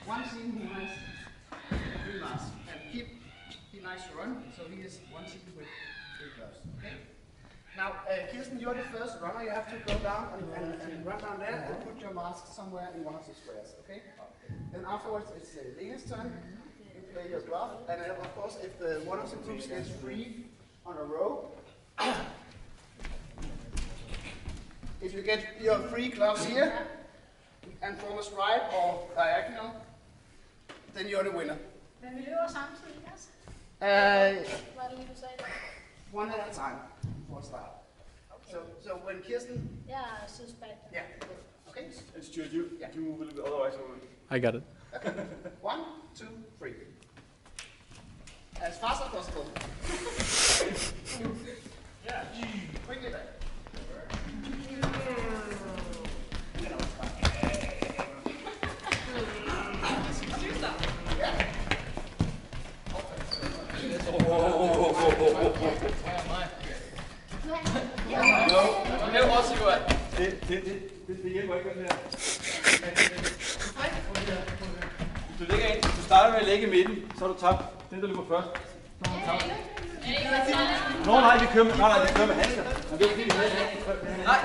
one team who has 3 masks. And he likes to run, so he is one team with 3 gloves. Okay? Now, Kirsten, you're the first runner. You have to go down and run down there and put your mask somewhere in one of the squares. Okay? Then afterwards, it's Lena's turn. You play your glove, and of course, if one of the groups is free on a row, if you get your 3 gloves here and form a stripe or diagonal, then you're the winner. Men vi løber samtidig, yes? Hvad er det lige, du sagde? One at a time for a start. Okay. So when Kirsten... Yeah, suspect. Yeah. Okay. And Stuart, you will be otherwise. I got it. Okay. 1, 2, 3. As fast as possible. Yeah. Quickly back. Det er også godt. Det hjælper ikke, det her. Hvis du lægger ind, du starter med at lægge i midten, så er du tabt. Den, der løber først. Nej, vi kører med handsker. Nej.